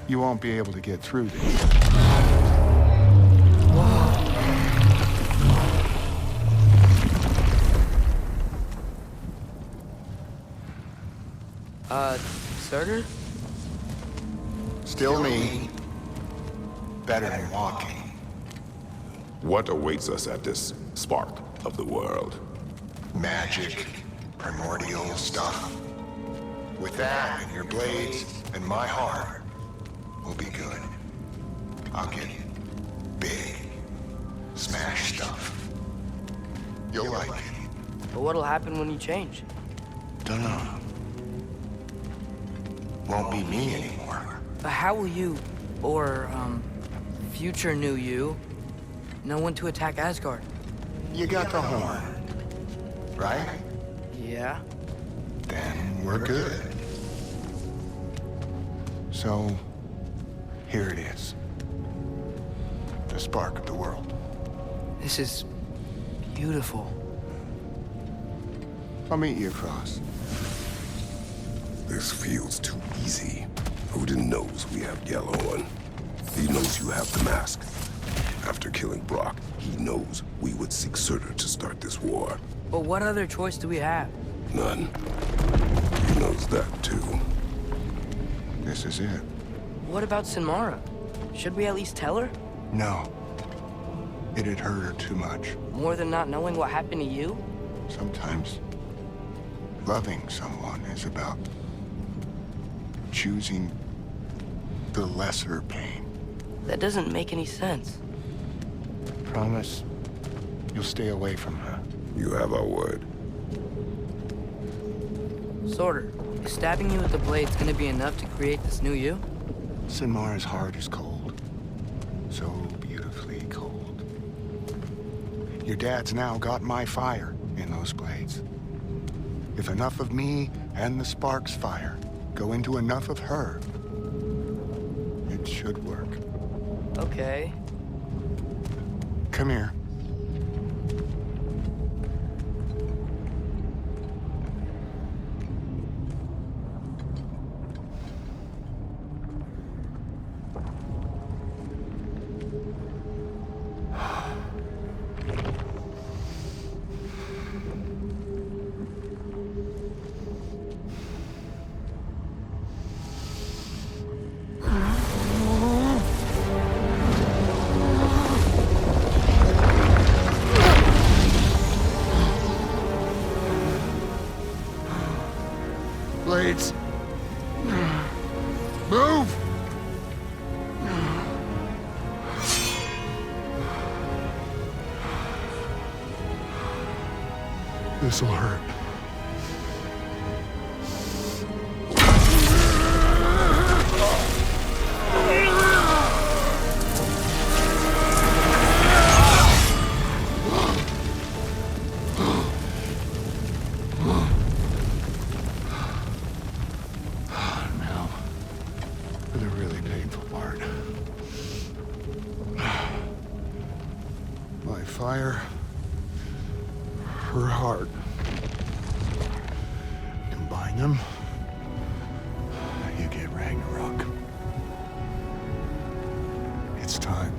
You won't be able to get through these. Surtur? Still me. Better than walking. What awaits us at this spark of the world? Magic, primordial stuff. With that and your blades and my heart, we'll be good. I'll get big. Smash stuff. You'll like it. But what'll happen when you change? Dunno. Won't be me anymore. But how will you, or, future new you, know when to attack Asgard? You got the horn, right? Yeah? Then we're good. So, here it is. The spark of the world. This is beautiful. I'll meet you across. This feels too easy. Odin knows we have yellow on. He knows you have the mask. After killing Brock, he knows we would seek Surtur to start this war. But what other choice do we have? None. He knows that too. This is it. What about Sinmara? Should we at least tell her? No. It'd hurt her too much. More than not knowing what happened to you? Sometimes, loving someone is about choosing the lesser pain. That doesn't make any sense. Promise you'll stay away from her. You have our word. Surtur, is stabbing you with the blades gonna be enough to create this new you? Sinmara's heart is cold. So beautifully cold. Your dad's now got my fire in those blades. If enough of me and the spark's fire go into enough of her, it should work. Okay. Come here. Blades. Move! This'll hurt. Now, for the really painful part. My fire, her heart. Combine them, you get Ragnarok. It's time.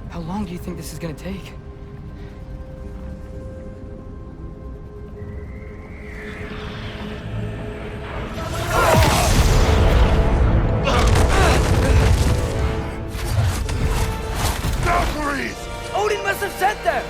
How long do you think this is gonna take? Valkyries! Odin must have sent them!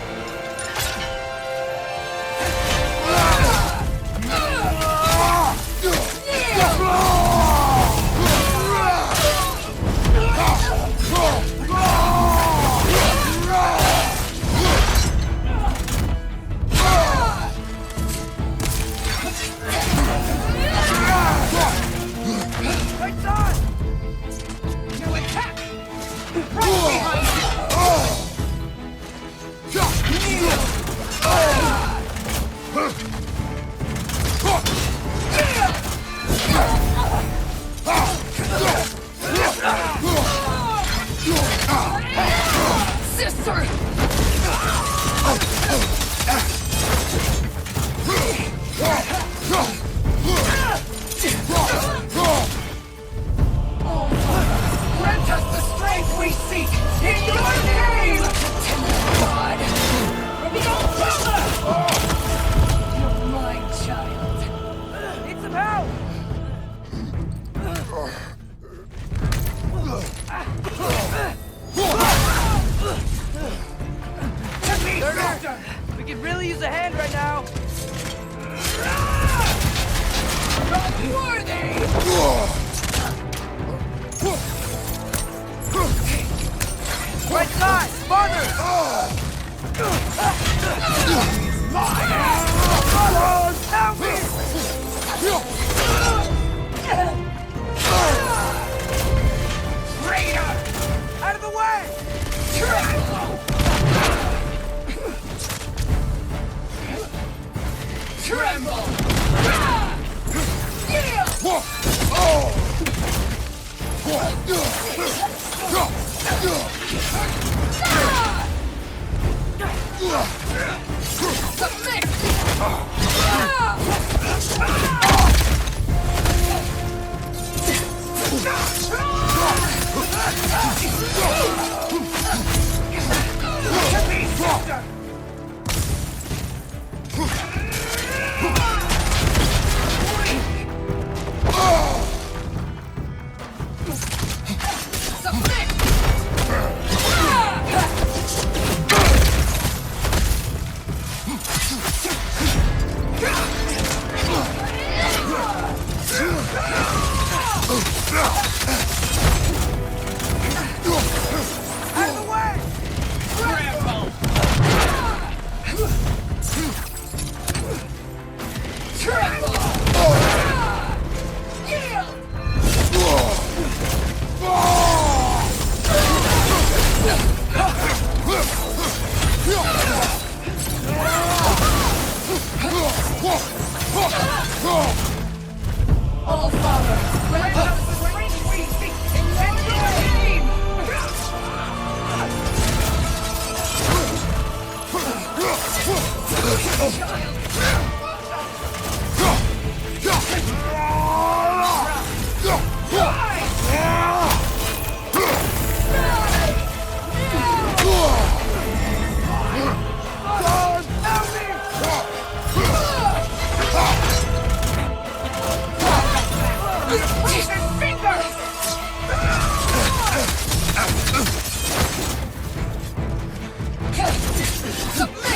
Turner, we could really use a hand right now. Who are they? Right side, farther! Help me! Traitor! Out of the way! Tremble! All Father, grant us the strength we seek in your name!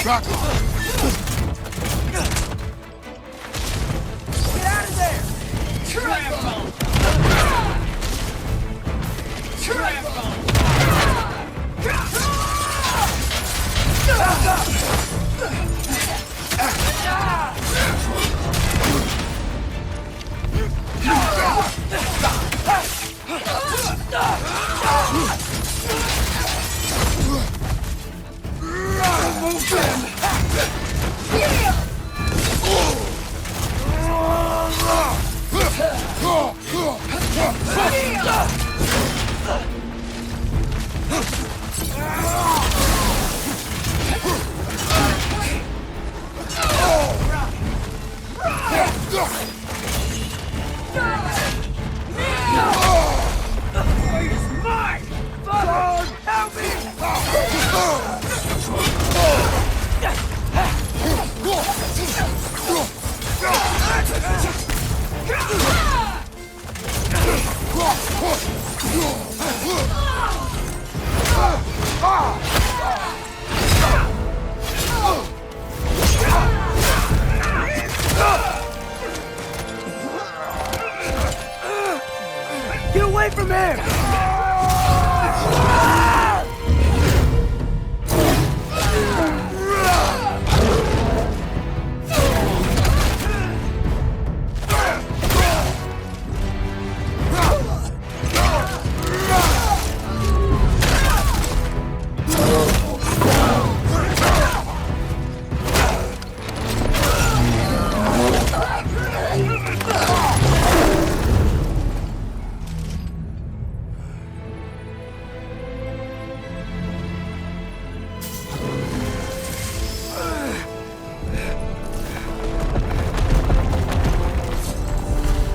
Rock! Get out of there! Tremble! Tremble! Get away from him!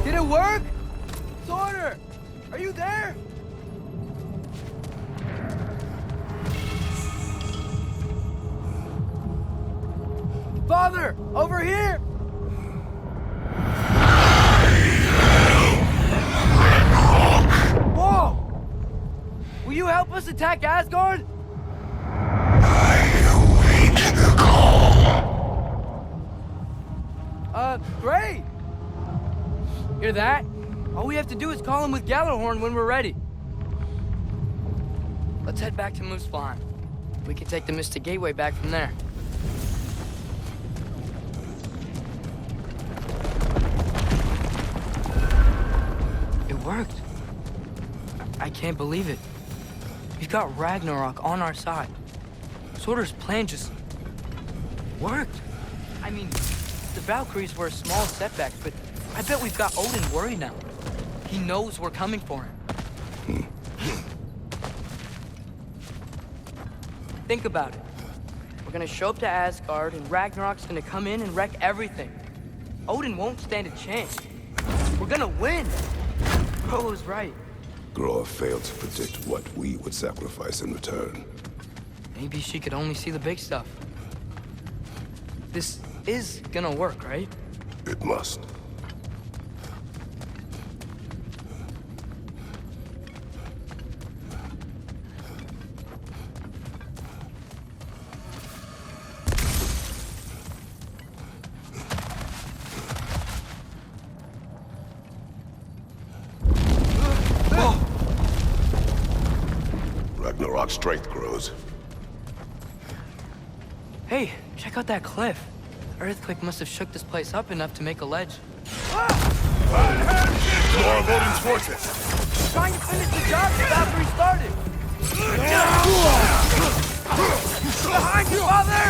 Did it work? Sorter! Are you there? Father! Over here! Whoa! us attack Asgard? I await the call. Great! Hear that? All we have to do is call him with Gjallarhorn when we're ready. Let's head back to Muspelheim. We can take the Mystic Gateway back from there. It worked. I can't believe it. We've got Ragnarok on our side. Surtur's plan just worked. I mean, the Valkyries were a small setback, but I bet we've got Odin worried now. He knows we're coming for him. Think about it. We're gonna show up to Asgard, and Ragnarok's gonna come in and wreck everything. Odin won't stand a chance. We're gonna win. Bro was right. Groa failed to predict what we would sacrifice in return. Maybe she could only see the big stuff. This is gonna work, right? It must. Ragnarok's strength grows. Hey, check out that cliff. The earthquake must have shook this place up enough to make a ledge. More of Odin's forces! Trying to finish the job the Valkyrie started! Behind you, father!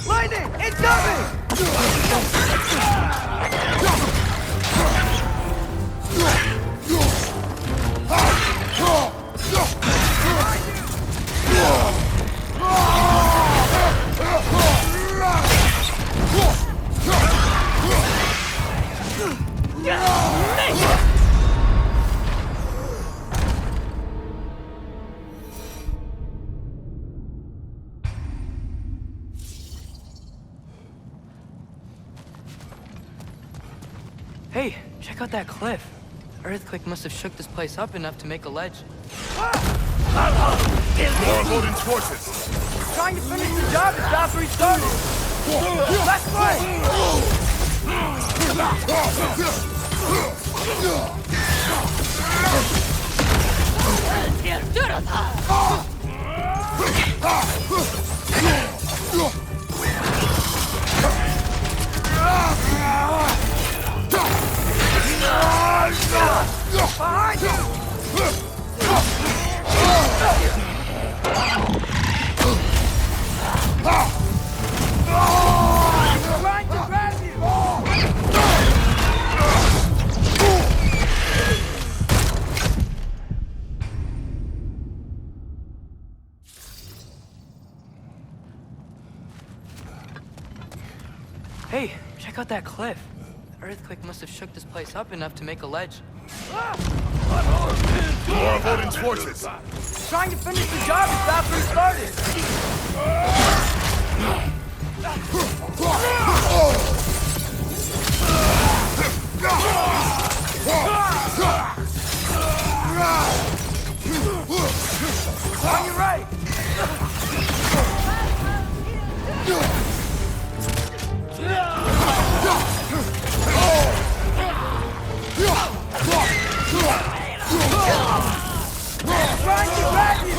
Lightning! Incoming! Hey, check out that cliff. The earthquake must have shook this place up enough to make a ledge. More of Odin's forces! Trying to finish the job the Valkyrie started! Left Behind you! Trying to grab you! Hey, check out that cliff. The earthquake must have shook this place up enough to make a ledge. More of Odin's forces! Trying to finish the job the Valkyrie started! On your right! Trying to grab you!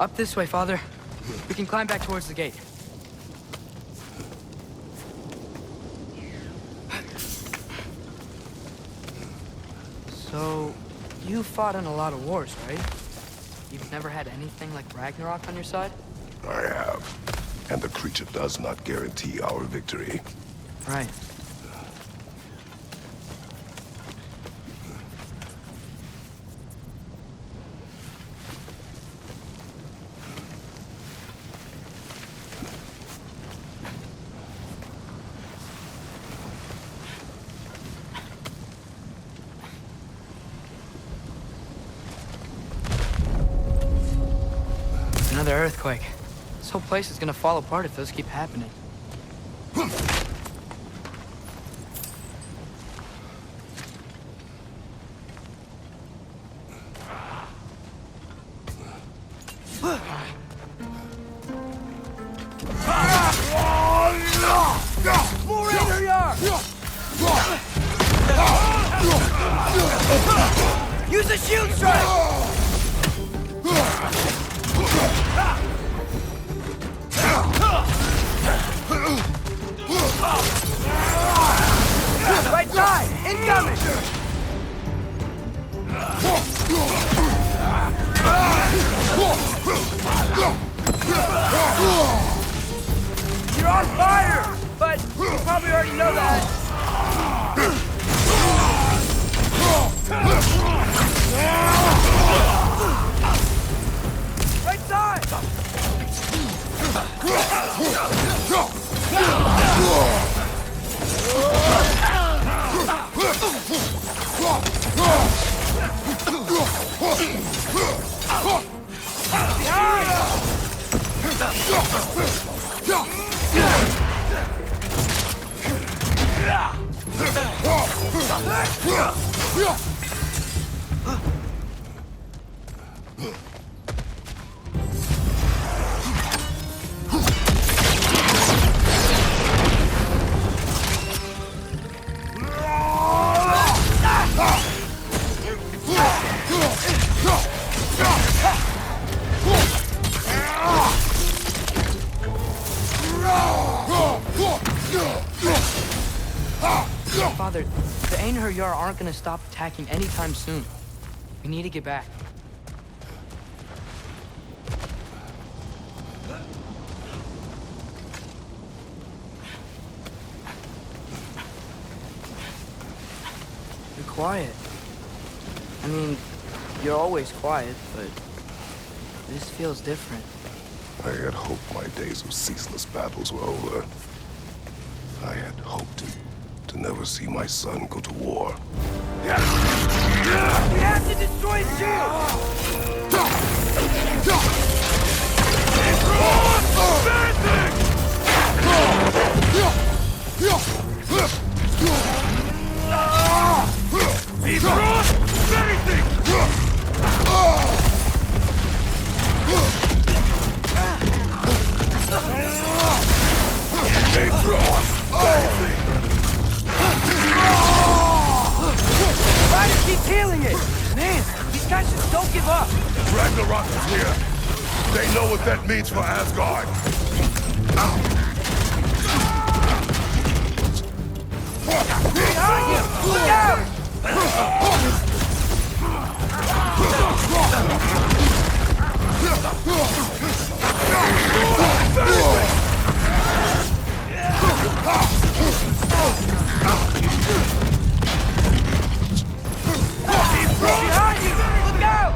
Up this way, Father. We can climb back towards the gate. So, you fought in a lot of wars, right? You've never had anything like Ragnarok on your side? I have. And the creature does not guarantee our victory. Right. Another earthquake. This whole place is gonna fall apart if those keep happening. Use a shield strike! Right side! Incoming! You're on fire! But you probably already know that. Right side! Father, the Einherjar aren't gonna stop attacking anytime soon. We need to get back. You're quiet. I mean, you're always quiet, but this feels different. I had hoped my days of ceaseless battles were over. I had hoped to never see my son go to war. We have to destroy his Riders keep healing it! Man, these guys just don't give up! Ragnarok is here! They know what that means for Asgard! Behind you! Look out! Behind you! Look out!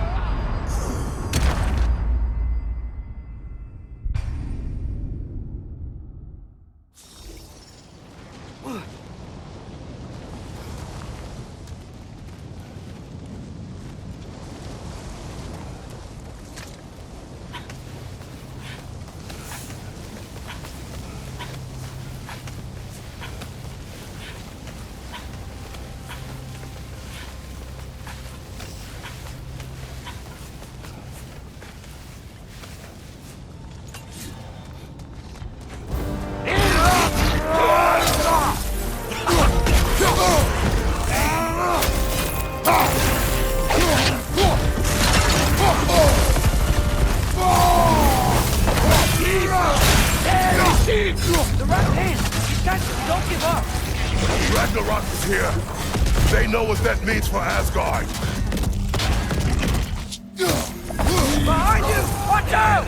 up! Ragnarok is here. They know what that means for Asgard. Behind you! Watch out!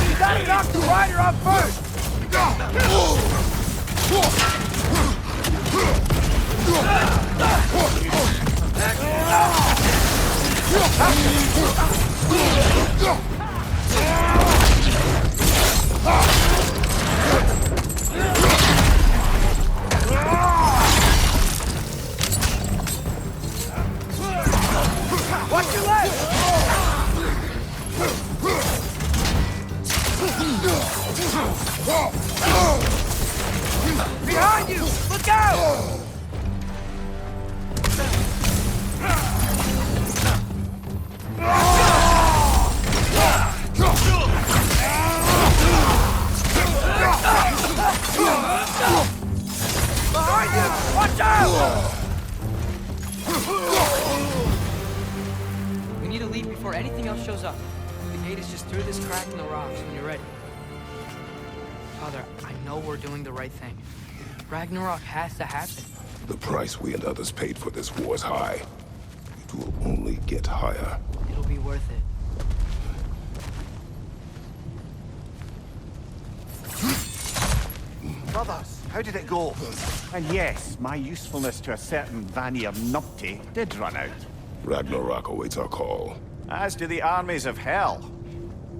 You gotta knock the rider off first! Watch your left! Behind you! Look out! Behind you! Watch out! We need to leave before anything else shows up. The gate is just through this crack in the rocks when you're ready. Father, I know we're doing the right thing. Ragnarok has to happen. The price we and others paid for this war is high. It will only get higher. It'll be worth it. Brothers, how did it go? And yes, my usefulness to a certain Vanir numpty did run out. Ragnarok awaits our call. As do the armies of hell.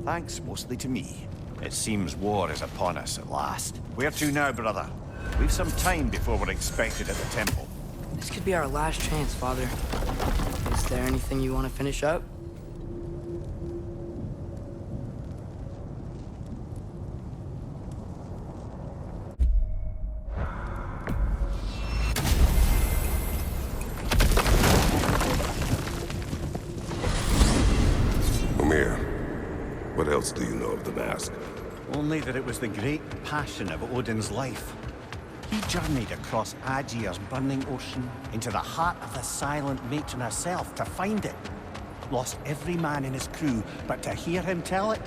Thanks mostly to me. It seems war is upon us at last. Where to now, brother? We've some time before we're expected at the temple. This could be our last chance, Father. Is there anything you want to finish up? What else do you know of the mask? Only that it was the great passion of Odin's life. He journeyed across Aegir's burning ocean into the heart of the silent matron herself to find it. Lost every man in his crew, but to hear him tell it,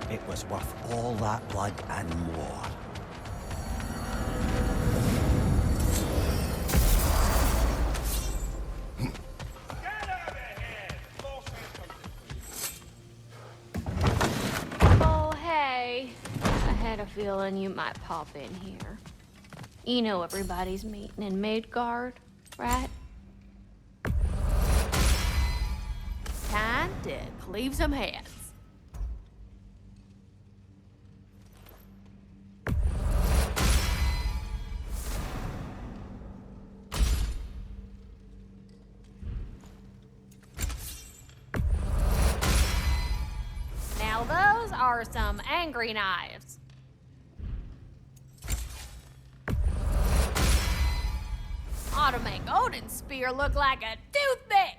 it was worth all that blood and more. Feeling you might pop in here. You know everybody's meeting in Midgard, right? Time to cleave some heads. Now those are some angry knives. Ought to make Odin's spear look like a toothpick!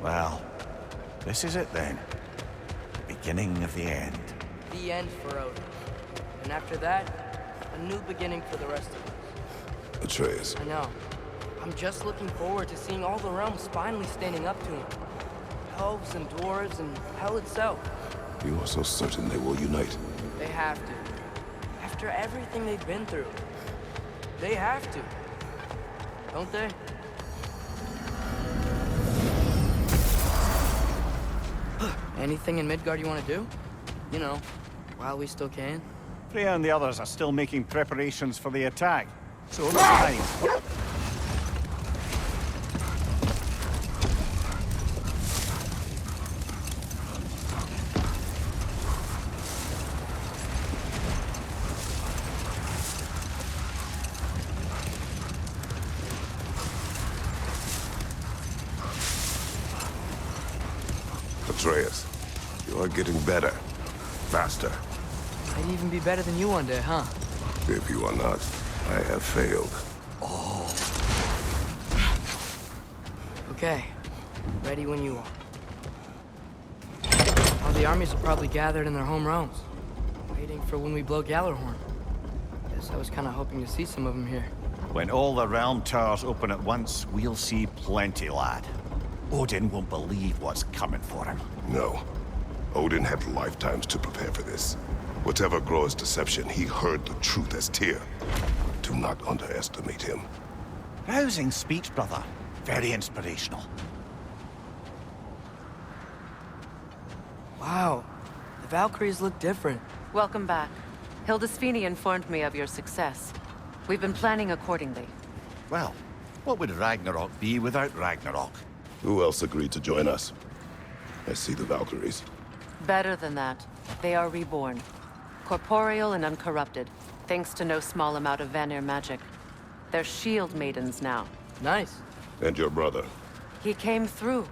Well, this is it then. The beginning of the end. The end for Odin. And after that, a new beginning for the rest of us. Atreus. I know. I'm just looking forward to seeing all the realms finally standing up to him. Elves and dwarves and hell itself. You are so certain they will unite. They have to. After everything they've been through. They have to. Don't they? Anything in Midgard you want to do? You know, while we still can. Freya and the others are still making preparations for the attack. So, look behind. Atreus, you are getting better. Faster. I'd even be better than you one day, huh? If you are not, I have failed. Okay. Ready when you are. All the armies are probably gathered in their home realms, waiting for when we blow Gjallarhorn. Guess I was kind of hoping to see some of them here. When all the realm towers open at once, we'll see plenty, lad. Odin won't believe what's coming for him. No. Odin had lifetimes to prepare for this. Whatever Groa's deception, he heard the truth as Tyr. Do not underestimate him. Rousing speech, brother. Very inspirational. Wow. The Valkyries look different. Welcome back. Hildisfini informed me of your success. We've been planning accordingly. Well, what would Ragnarok be without Ragnarok? Who else agreed to join us? I see the Valkyries. Better than that, they are reborn. Corporeal and uncorrupted, thanks to no small amount of Vanir magic. They're shield maidens now. Nice. And your brother. He came through.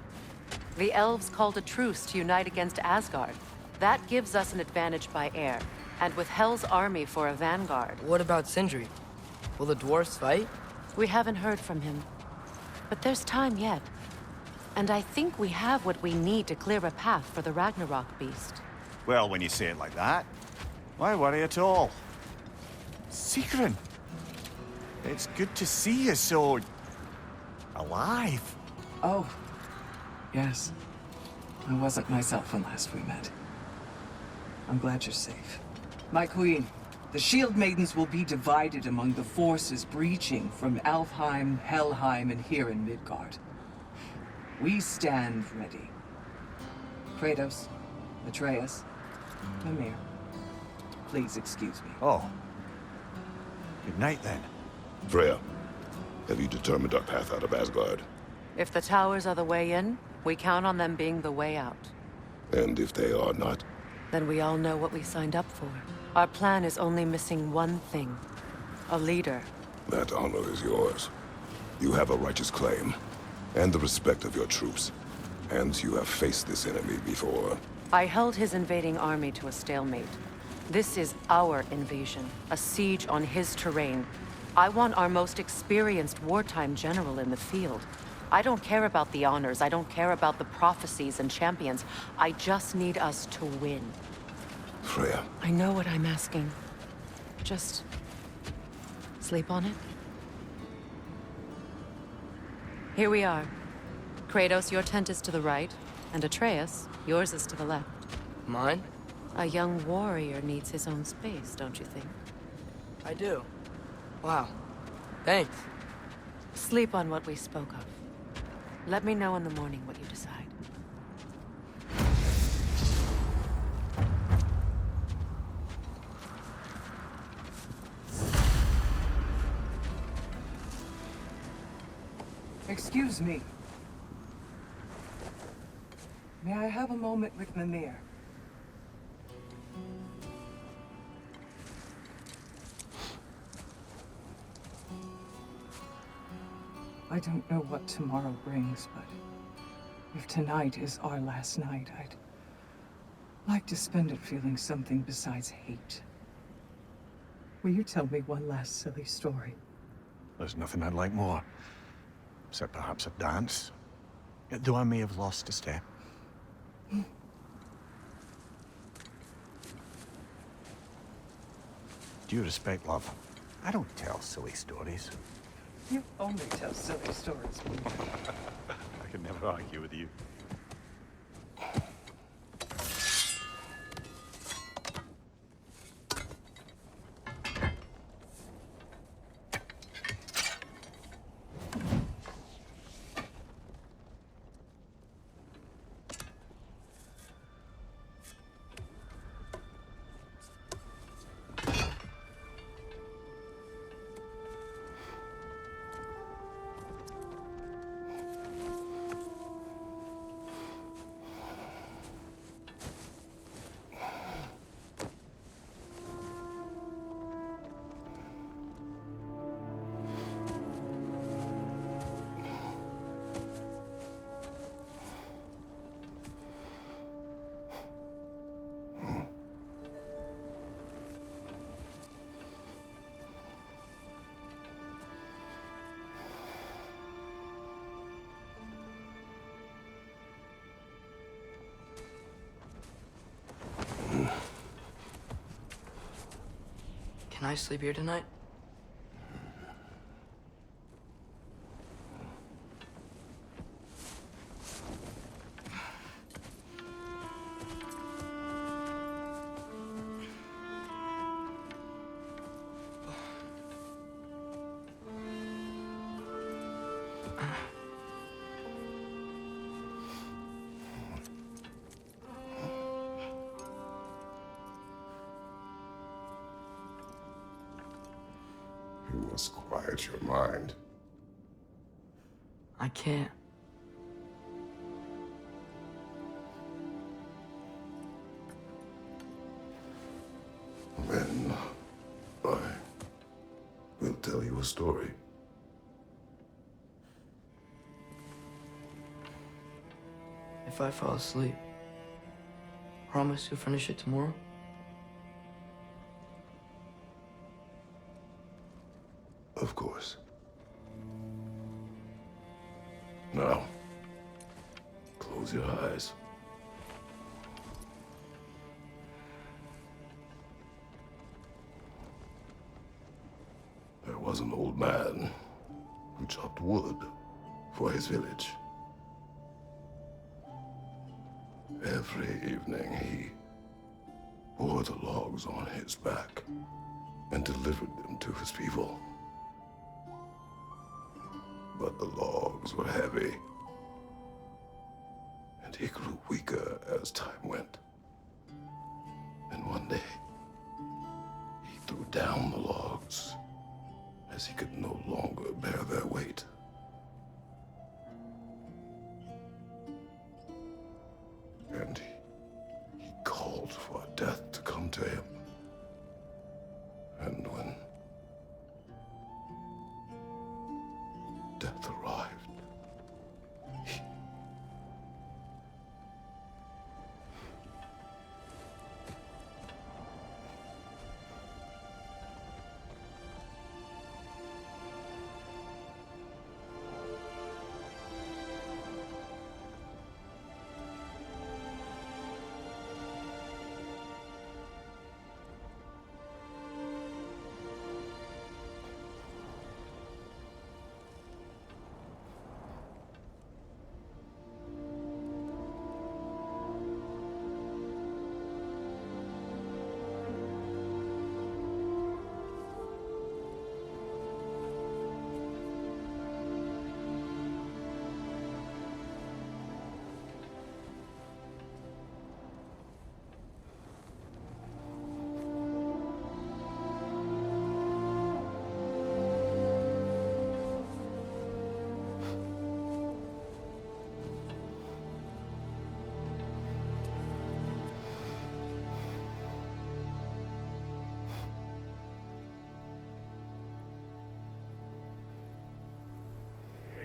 The elves called a truce to unite against Asgard. That gives us an advantage by air, and with Hell's army for a vanguard. What about Sindri? Will the dwarves fight? We haven't heard from him. But there's time yet. And I think we have what we need to clear a path for the Ragnarok beast. Well, when you say it like that, why worry at all? Sigrun! It's good to see you so... alive. Oh, yes. I wasn't myself when last we met. I'm glad you're safe. My queen, the Shield Maidens will be divided among the forces breaching from Alfheim, Helheim, and here in Midgard. We stand ready. Kratos, Atreus, Mimir, please excuse me. Oh. Good night, then. Freya, have you determined our path out of Asgard? If the towers are the way in, we count on them being the way out. And if they are not? Then we all know what we signed up for. Our plan is only missing one thing. A leader. That honor is yours. You have a righteous claim, and the respect of your troops. And you have faced this enemy before. I held his invading army to a stalemate. This is our invasion, a siege on his terrain. I want our most experienced wartime general in the field. I don't care about the honors, I don't care about the prophecies and champions. I just need us to win. Freya. I know what I'm asking. Just... sleep on it? Here we are. Kratos, your tent is to the right, and Atreus, yours is to the left. Mine? A young warrior needs his own space, don't you think? I do. Wow. Thanks. Sleep on what we spoke of. Let me know in the morning what you decide. Excuse me. May I have a moment with Mimir? I don't know what tomorrow brings, but if tonight is our last night, I'd like to spend it feeling something besides hate. Will you tell me one last silly story? There's nothing I'd like more. Except perhaps a dance. Though I may have lost a step. Due respect, love. I don't tell silly stories. You only tell silly stories. I can never argue with you. Can I sleep here tonight? You must quiet your mind. I can't. Then I will tell you a story. If I fall asleep, promise you'll finish it tomorrow? Of course. Now, close your eyes. There was an old man who chopped wood for his village. Every evening he bore the logs on his back and delivered them to his people. But the logs were heavy, and he grew weaker as time went. And one day, he threw down the logs as he could no longer bear their weight. And he called for death to come to him. And when death arrived,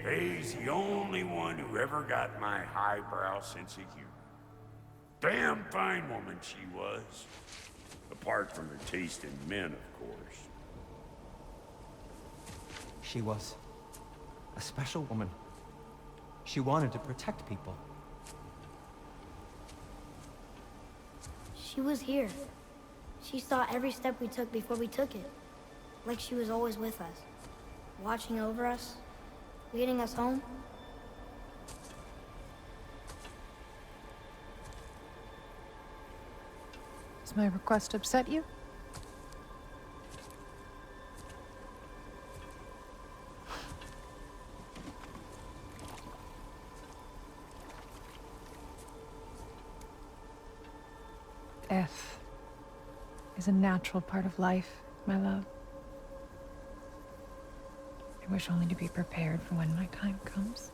He's the only one who ever got my highbrow sense of humor. Damn fine woman she was. Apart from her taste in men, of course. She was a special woman. She wanted to protect people. She was here. She saw every step we took before we took it. Like she was always with us. Watching over us. Leading us home. Does my request upset you? Death is a natural part of life, my love. I wish only to be prepared for when my time comes.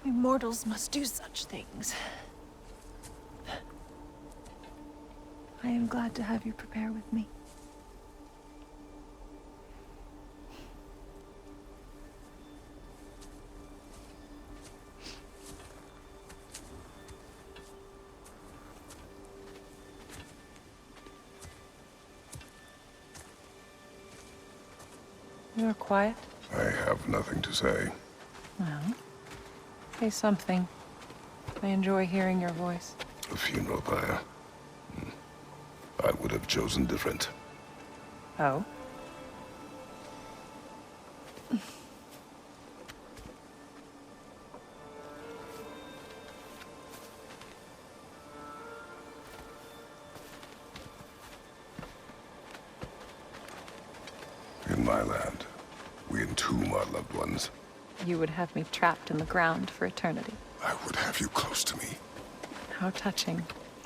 We mortals must do such things. I am glad to have you prepare with me. You're quiet. I have nothing to say. Well, say something. I enjoy hearing your voice. A funeral pyre. I would have chosen different. Oh? In my land, we entomb our loved ones. You would have me trapped in the ground for eternity. I would have you close to me. How touching.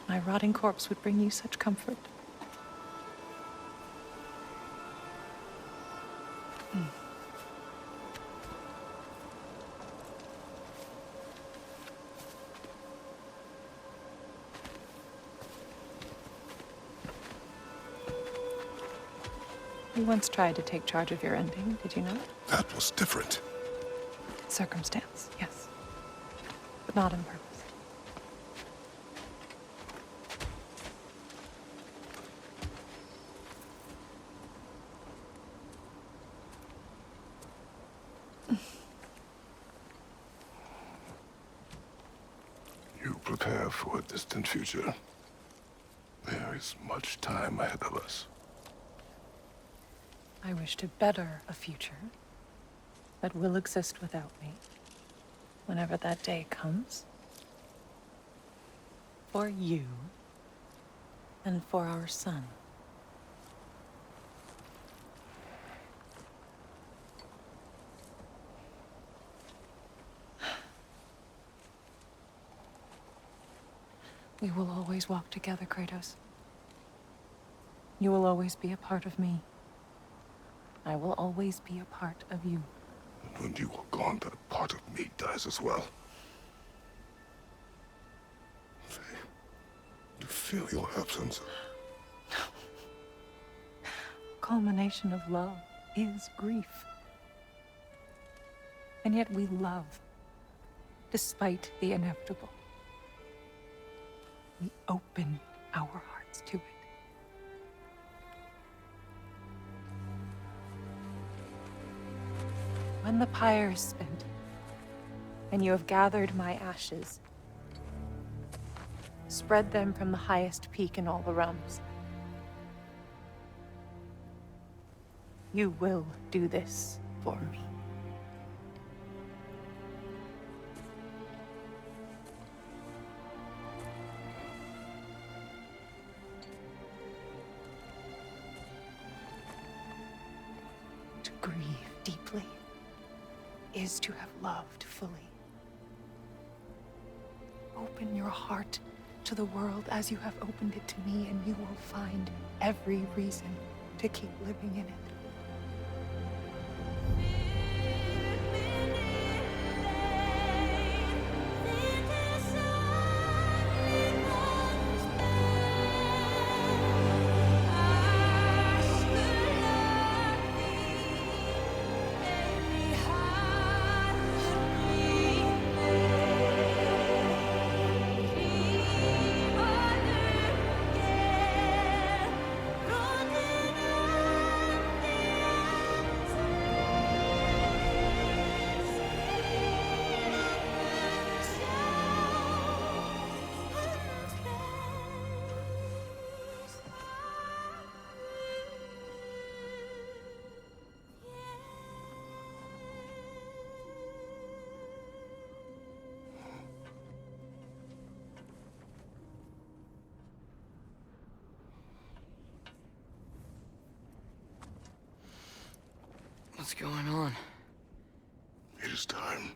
My rotting corpse would bring you such comfort. You once tried to take charge of your ending, did you not? That was different. Circumstance, yes. But not on purpose. You prepare for a distant future. There is much time ahead of us. I wish to better a future that will exist without me, whenever that day comes. For you, and for our son. We will always walk together, Kratos. You will always be a part of me. I will always be a part of you. And when you are gone, that part of me dies as well. You feel your absence. Culmination of love is grief. And yet we love, despite the inevitable. We open our hearts to it. When the pyre is spent, and you have gathered my ashes, spread them from the highest peak in all the realms. You will do this for me. To grieve deeply is to have loved fully. Open your heart to the world as you have opened it to me, and you will find every reason to keep living in it. What's going on? It is time.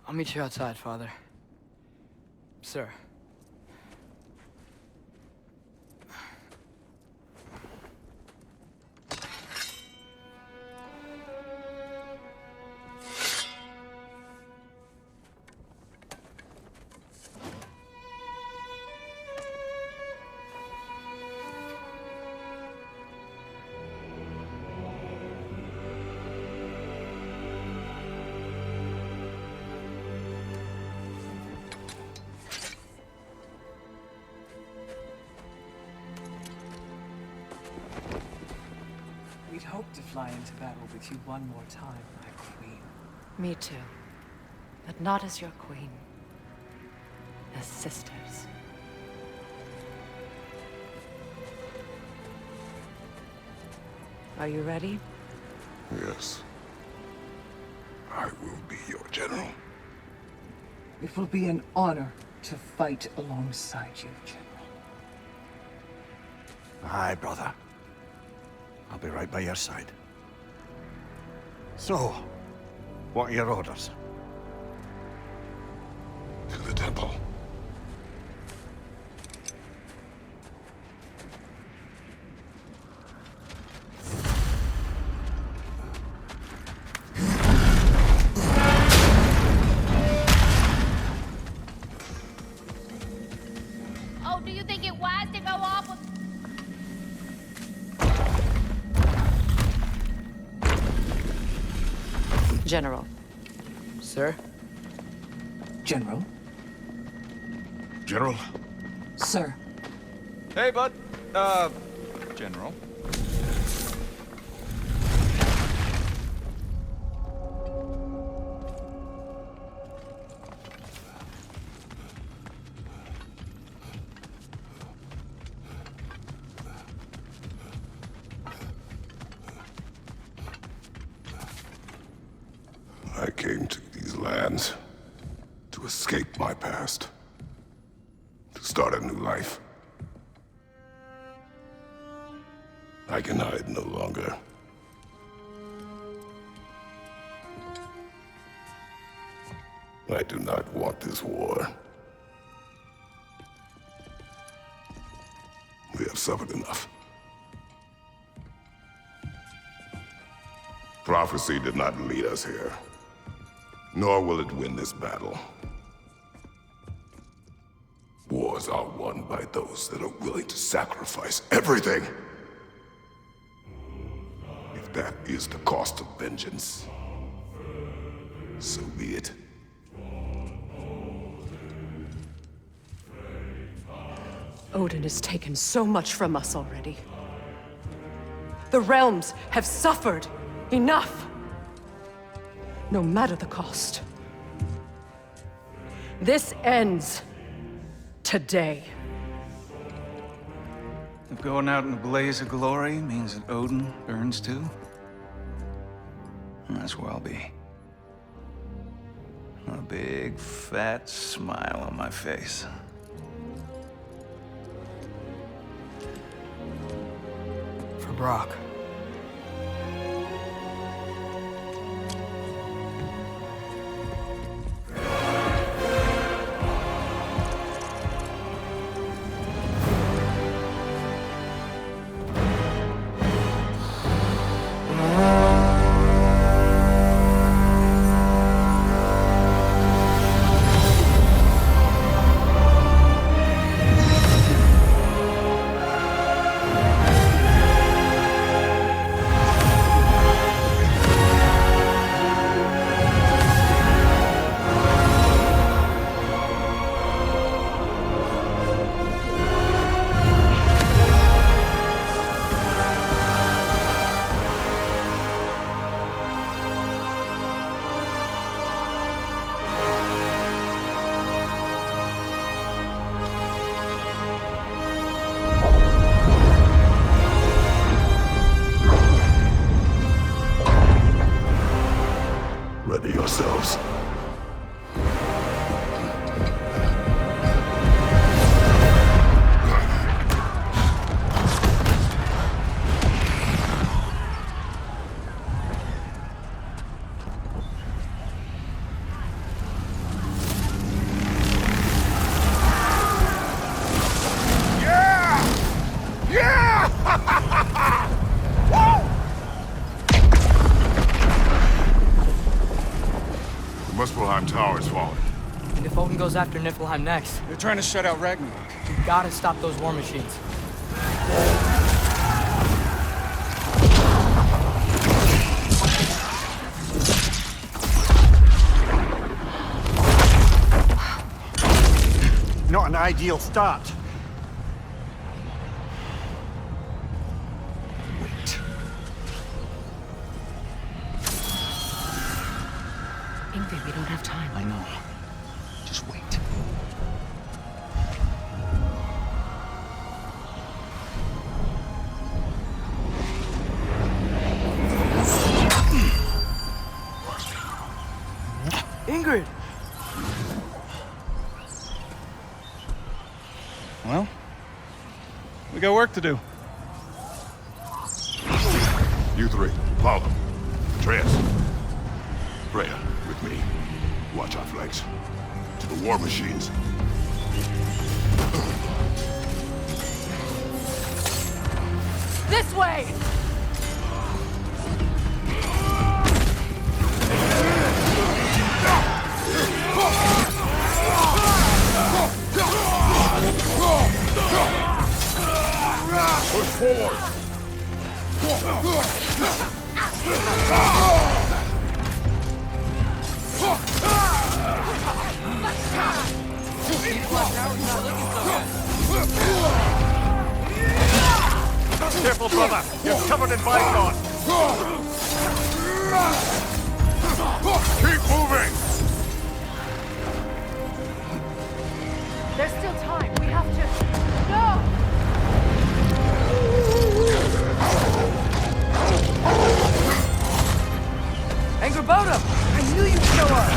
I'll meet you outside, Father. Sir. I'd hoped to fly into battle with you one more time, my queen. Me too. But not as your queen. As sisters. Are you ready? Yes. I will be your general. It will be an honor to fight alongside you, General. Aye, brother. I'll be right by your side. So, what are your orders? To the temple. Oh, do you think it wise to go off with... General. Sir? General? General? Sir. Hey, bud. General. I came to these lands to escape my past, to start a new life. I can hide no longer. I do not want this war. We have suffered enough. Prophecy did not lead us here, nor will it win this battle. Wars are won by those that are willing to sacrifice everything. If that is the cost of vengeance, so be it. Odin has taken so much from us already. The realms have suffered enough. No matter the cost. This ends today. If going out in a blaze of glory means that Odin burns too, that's where I'll be. A big, fat smile on my face. For Brock. Ready yourselves. The Muspelheim Tower is falling. And if Odin goes after Niflheim next, They're trying to shut out Ragnarok. we gotta stop those war machines. Not an ideal start. Wait. Andy, we don't have time. I know. Just wait. Ingrid! Well, we got work to do. You three, follow. Atreus. Freya, with me. Watch our flanks. To the war machines. This way! Push forward! Careful, brother! You're covered in bygone! Keep moving! There's still time. We have to... No! Angrboda! I knew you'd show up!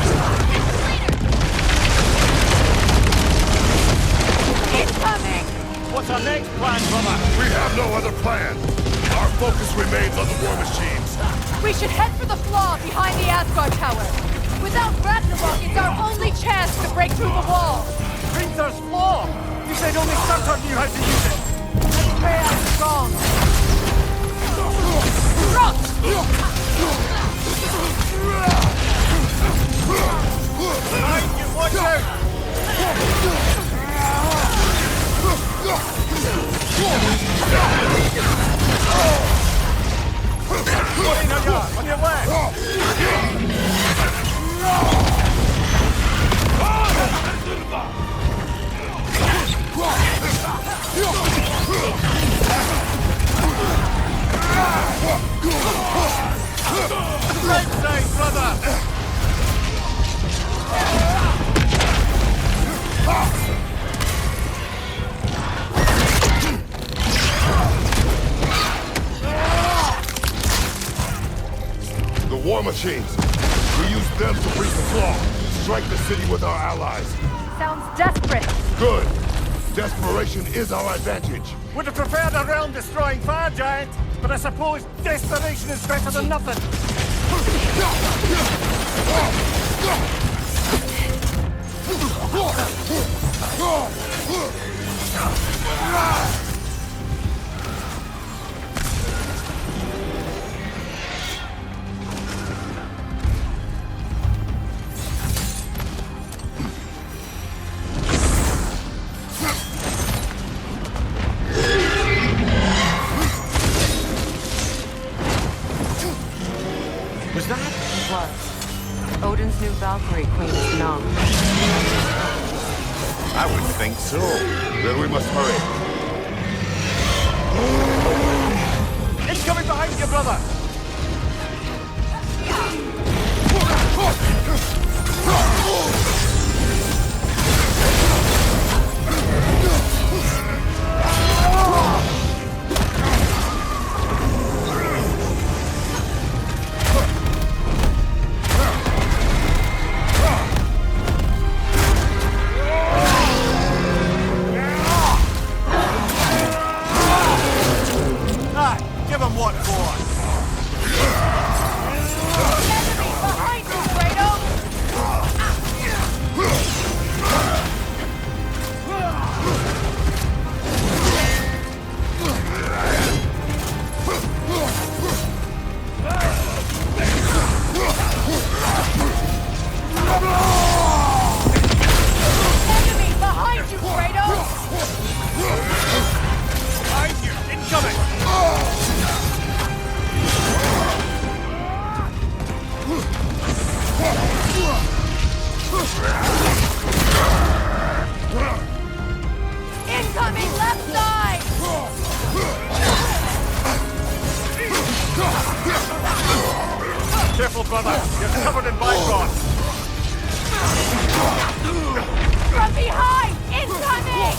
Incoming! What's our next plan, brother? We have no other plan. Our focus remains on the war machines. We should head for the flaw behind the Asgard Tower. Without Ragnarok, it's our only chance to break through the wall. Hringer's flaw! You said only Surtur knew how to use it! Let's pray out strong. Behind you, watch out! On your left! Right side, brother! The war machines. We use them to breach the flaw. Strike the city with our allies. Sounds desperate. Good. Desperation is our advantage. Would have preferred a realm-destroying fire giant, but I suppose desperation is better than nothing. Was that? Was. Odin's new Valkyrie queen is not. I wouldn't think so. Then we must hurry. Incoming behind you, brother! Give him what for! Behind you, Kratos! Enemy behind you, Kratos! Behind you! Incoming! Incoming left side! Careful, brother! You're covered in bygone! From behind! Incoming!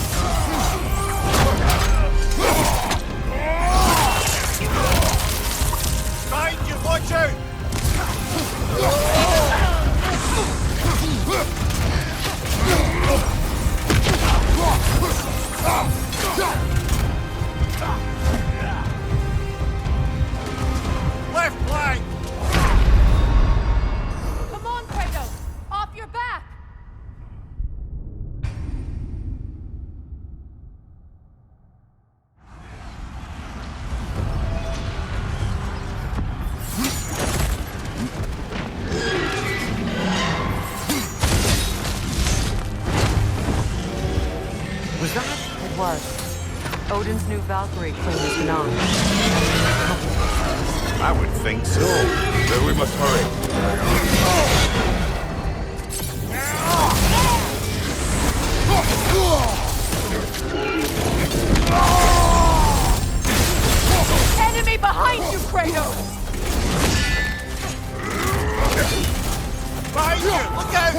Behind you, watch out! Left flank! Come on, Kratos! Off your back! Was that? It was. Odin's new Valkyrie claimed as Gnan. I would think so. Then we must hurry. Enemy behind you, Kratos! Behind you! Look out!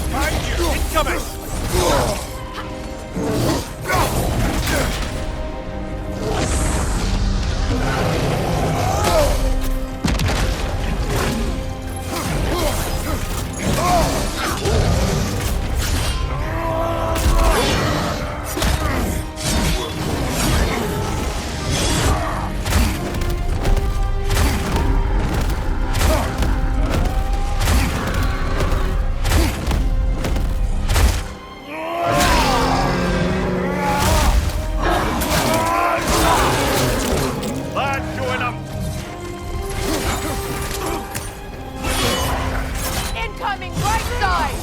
Behind you! Incoming! Lad, join up! Incoming right side!